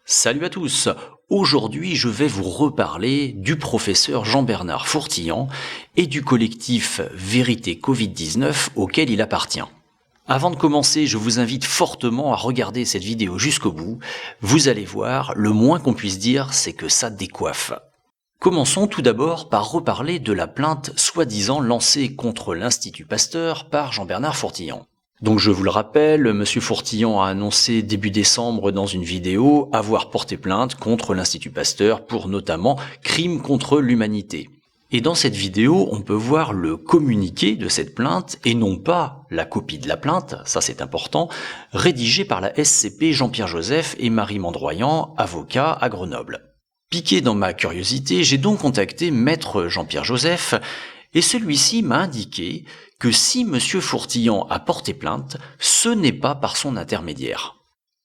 Salut à tous. Aujourd'hui, je vais vous reparler du professeur Jean-Bernard Fourtillan et du collectif Vérité Covid-19 auquel il appartient. Avant de commencer, je vous invite fortement à regarder cette vidéo jusqu'au bout. Vous allez voir, le moins qu'on puisse dire, c'est que ça décoiffe. Commençons tout d'abord par reparler de la plainte soi-disant lancée contre l'Institut Pasteur par Jean-Bernard Fourtillan. Donc je vous le rappelle, M. Fourtillan a annoncé début décembre dans une vidéo avoir porté plainte contre l'Institut Pasteur pour notamment crimes contre l'humanité. Et dans cette vidéo, on peut voir le communiqué de cette plainte et non pas la copie de la plainte, ça c'est important, rédigé par la SCP Jean-Pierre Joseph et Marie Mandroyan, avocats à Grenoble. Piqué dans ma curiosité, j'ai donc contacté Maître Jean-Pierre Joseph et celui-ci m'a indiqué que si M. Fourtillan a porté plainte, ce n'est pas par son intermédiaire.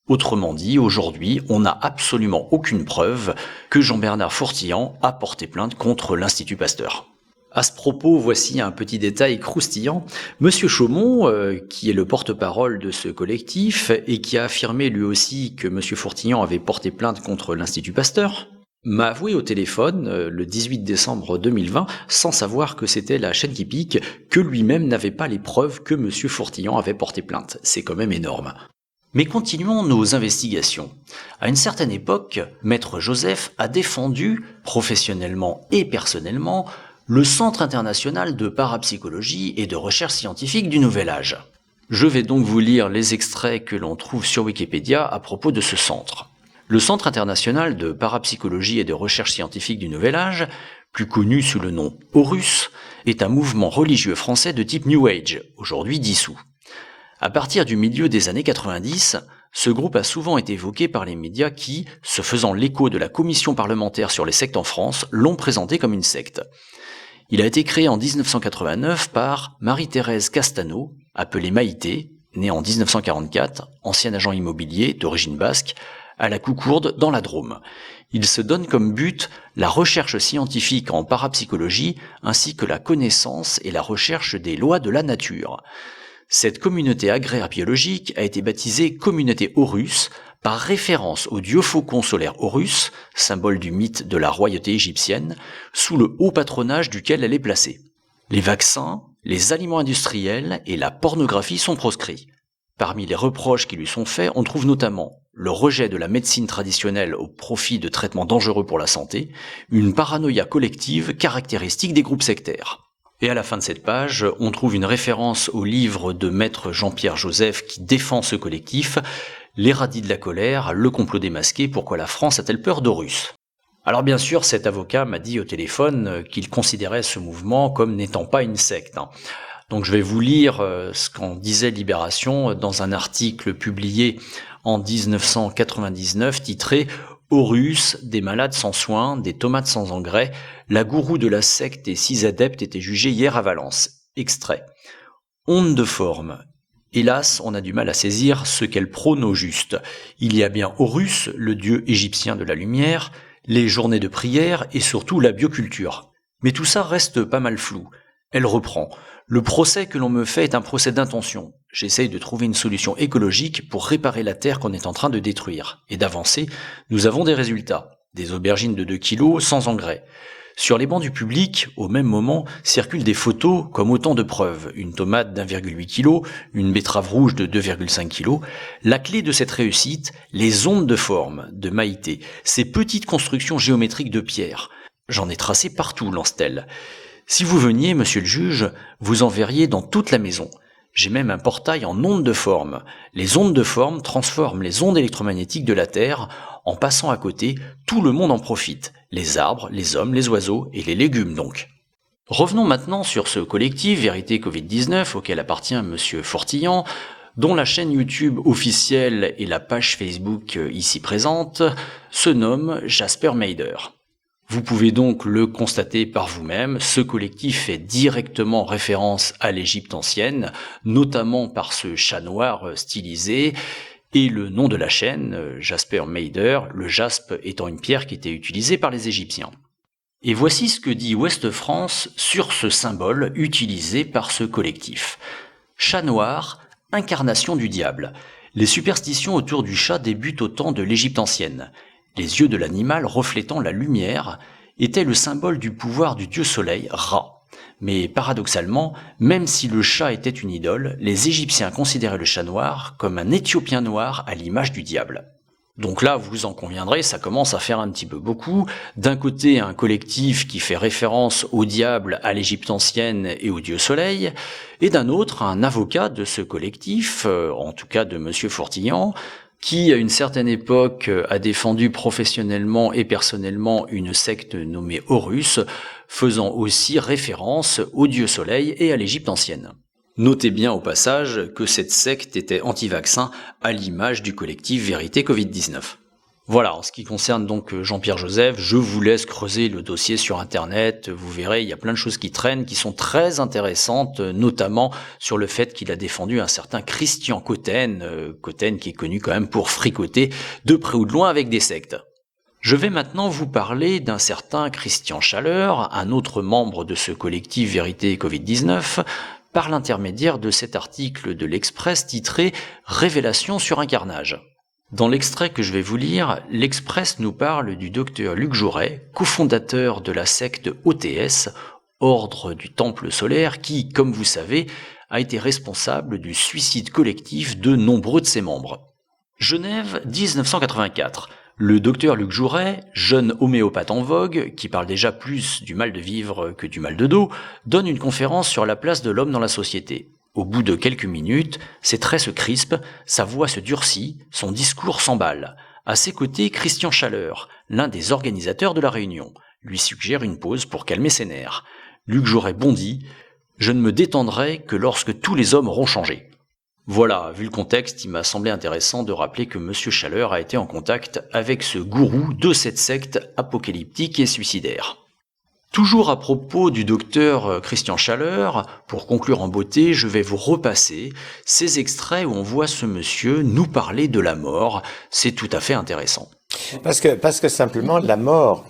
Autrement dit, aujourd'hui, on n'a absolument aucune preuve que Jean-Bernard Fourtillan a porté plainte contre l'Institut Pasteur. À ce propos, voici un petit détail croustillant. Monsieur Chaumont, qui est le porte-parole de ce collectif et qui a affirmé lui aussi que M. Fourtillan avait porté plainte contre l'Institut Pasteur, m'a avoué au téléphone le 18 décembre 2020, sans savoir que c'était la chaîne qui pique, que lui-même n'avait pas les preuves que M. Fourtillan avait porté plainte. C'est quand même énorme. Mais continuons nos investigations. À une certaine époque, Maître Joseph a défendu, professionnellement et personnellement, le Centre international de parapsychologie et de recherche scientifique du Nouvel Âge. Je vais donc vous lire les extraits que l'on trouve sur Wikipédia à propos de ce centre. Le Centre international de parapsychologie et de recherche scientifique du Nouvel Âge, plus connu sous le nom Horus, est un mouvement religieux français de type New Age, aujourd'hui dissous. À partir du milieu des années 90, ce groupe a souvent été évoqué par les médias qui, se faisant l'écho de la commission parlementaire sur les sectes en France, l'ont présenté comme une secte. Il a été créé en 1989 par Marie-Thérèse Castano, appelée Maïté, née en 1944, ancien agent immobilier d'origine basque, à la Coucourde dans la Drôme. Il se donne comme but la recherche scientifique en parapsychologie ainsi que la connaissance et la recherche des lois de la nature. Cette communauté agraire biologique a été baptisée Communauté Horus par référence au dieu faucon solaire Horus, symbole du mythe de la royauté égyptienne, sous le haut patronage duquel elle est placée. Les vaccins, les aliments industriels et la pornographie sont proscrits. Parmi les reproches qui lui sont faits, on trouve notamment le rejet de la médecine traditionnelle au profit de traitements dangereux pour la santé, une paranoïa collective caractéristique des groupes sectaires. Et à la fin de cette page, on trouve une référence au livre de Maître Jean-Pierre Joseph qui défend ce collectif, Les radis de la colère, le complot démasqué, pourquoi la France a-t-elle peur d'Horus ? Alors bien sûr, cet avocat m'a dit au téléphone qu'il considérait ce mouvement comme n'étant pas une secte. Donc je vais vous lire ce qu'en disait Libération dans un article publié en 1999 titré « Horus, des malades sans soins, des tomates sans engrais, la gourou de la secte et 6 adeptes étaient jugés hier à Valence ». Extrait. Onde de forme. Hélas, on a du mal à saisir ce qu'elle prône au juste. Il y a bien Horus, le dieu égyptien de la lumière, les journées de prière et surtout la bioculture. Mais tout ça reste pas mal flou. Elle reprend. Le procès que l'on me fait est un procès d'intention. J'essaye de trouver une solution écologique pour réparer la terre qu'on est en train de détruire. Et d'avancer, nous avons des résultats. Des aubergines de 2 kilos sans engrais. Sur les bancs du public, au même moment, circulent des photos comme autant de preuves. Une tomate d'1,8 kg, une betterave rouge de 2,5 kg. La clé de cette réussite, les ondes de forme de Maïté. Ces petites constructions géométriques de pierre. J'en ai tracé partout, lance-t-elle. Si vous veniez, monsieur le juge, vous en verriez dans toute la maison. J'ai même un portail en ondes de forme. Les ondes de forme transforment les ondes électromagnétiques de la Terre. En passant à côté, tout le monde en profite. Les arbres, les hommes, les oiseaux et les légumes donc. Revenons maintenant sur ce collectif Vérité Covid-19 auquel appartient monsieur Fourtillan, dont la chaîne YouTube officielle et la page Facebook ici présente se nomment Jasper Meider. Vous pouvez donc le constater par vous-même, ce collectif fait directement référence à l'Égypte ancienne, notamment par ce chat noir stylisé, et le nom de la chaîne, Jasper Meider, le jaspe étant une pierre qui était utilisée par les Égyptiens. Et voici ce que dit Ouest France sur ce symbole utilisé par ce collectif. Chat noir, incarnation du diable. Les superstitions autour du chat débutent au temps de l'Égypte ancienne. Les yeux de l'animal reflétant la lumière étaient le symbole du pouvoir du dieu soleil, Ra. Mais paradoxalement, même si le chat était une idole, les Égyptiens considéraient le chat noir comme un Éthiopien noir à l'image du diable. Donc là, vous en conviendrez, ça commence à faire un petit peu beaucoup. D'un côté, un collectif qui fait référence au diable, à l'Égypte ancienne et au dieu soleil, et d'un autre, un avocat de ce collectif, en tout cas de Monsieur Fourtillan, qui à une certaine époque a défendu professionnellement et personnellement une secte nommée Horus, faisant aussi référence au dieu soleil et à l'Égypte ancienne. Notez bien au passage que cette secte était anti-vaccin à l'image du collectif Vérité Covid-19. Voilà, en ce qui concerne donc Jean-Pierre Joseph, je vous laisse creuser le dossier sur internet, vous verrez, il y a plein de choses qui traînent, qui sont très intéressantes, notamment sur le fait qu'il a défendu un certain Christian Cotten, Cotten qui est connu quand même pour fricoter de près ou de loin avec des sectes. Je vais maintenant vous parler d'un certain Christian Chaleur, un autre membre de ce collectif Vérité Covid-19, par l'intermédiaire de cet article de l'Express titré « Révélation sur un carnage ». Dans l'extrait que je vais vous lire, l'Express nous parle du docteur Luc Jouret, cofondateur de la secte OTS, Ordre du Temple Solaire, qui, comme vous savez, a été responsable du suicide collectif de nombreux de ses membres. Genève 1984. Le docteur Luc Jouret, jeune homéopathe en vogue, qui parle déjà plus du mal de vivre que du mal de dos, donne une conférence sur la place de l'homme dans la société. Au bout de quelques minutes, ses traits se crispent, sa voix se durcit, son discours s'emballe. À ses côtés, Christian Chaleur, l'un des organisateurs de la réunion, lui suggère une pause pour calmer ses nerfs. Luc Jouret bondit « Je ne me détendrai que lorsque tous les hommes auront changé ». Voilà, vu le contexte, il m'a semblé intéressant de rappeler que Monsieur Chaleur a été en contact avec ce gourou de cette secte apocalyptique et suicidaire. Toujours à propos du docteur Christian Chaleur, pour conclure en beauté, je vais vous repasser ces extraits où on voit ce monsieur nous parler de la mort. C'est tout à fait intéressant. Parce que simplement, la mort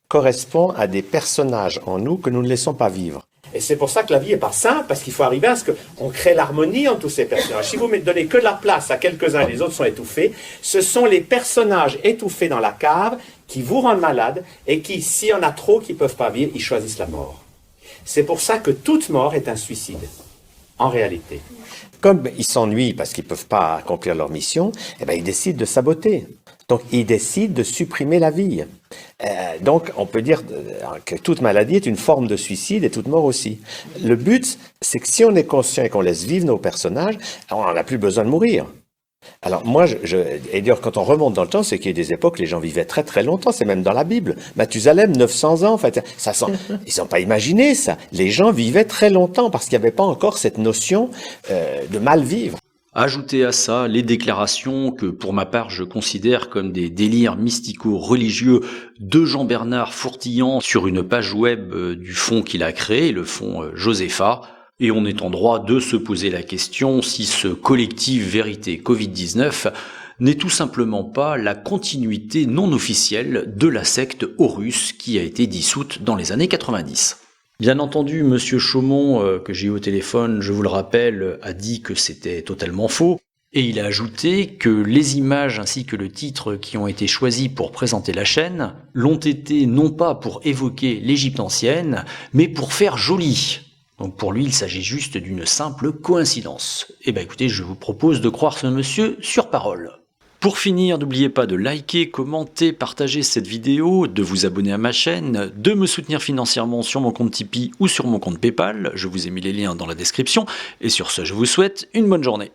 correspond à des personnages en nous que nous ne laissons pas vivre. Et c'est pour ça que la vie n'est pas simple, parce qu'il faut arriver à ce qu'on crée l'harmonie entre tous ces personnages. Si vous ne donnez que de la place à quelques-uns et les autres sont étouffés, ce sont les personnages étouffés dans la cave qui vous rendent malade et qui, s'il y en a trop qui ne peuvent pas vivre, ils choisissent la mort. C'est pour ça que toute mort est un suicide, en réalité. Comme ils s'ennuient parce qu'ils ne peuvent pas accomplir leur mission, eh ben, ils décident de saboter. Donc, ils décident de supprimer la vie. Donc, on peut dire que toute maladie est une forme de suicide et toute mort aussi. Le but, c'est que si on est conscient et qu'on laisse vivre nos personnages, on n'a plus besoin de mourir. Alors moi, et d'ailleurs, quand on remonte dans le temps, c'est qu'il y a des époques, les gens vivaient très très longtemps, c'est même dans la Bible. Mathusalem, 900 ans, en fait, ils n'ont pas imaginé ça. Les gens vivaient très longtemps parce qu'il n'y avait pas encore cette notion de mal vivre. Ajoutez à ça les déclarations que pour ma part je considère comme des délires mystico-religieux de Jean-Bernard Fourtillan sur une page web du fonds qu'il a créé, le fonds Josepha. Et on est en droit de se poser la question si ce collectif Vérité Covid-19 n'est tout simplement pas la continuité non officielle de la secte Horus qui a été dissoute dans les années 90. Bien entendu, Monsieur Chaumont, que j'ai eu au téléphone, je vous le rappelle, a dit que c'était totalement faux. Et il a ajouté que les images ainsi que le titre qui ont été choisis pour présenter la chaîne l'ont été non pas pour évoquer l'Égypte ancienne, mais pour faire joli. Donc pour lui, il s'agit juste d'une simple coïncidence. Eh bien écoutez, je vous propose de croire ce monsieur sur parole. Pour finir, n'oubliez pas de liker, commenter, partager cette vidéo, de vous abonner à ma chaîne, de me soutenir financièrement sur mon compte Tipeee ou sur mon compte Paypal. Je vous ai mis les liens dans la description. Et sur ce, je vous souhaite une bonne journée.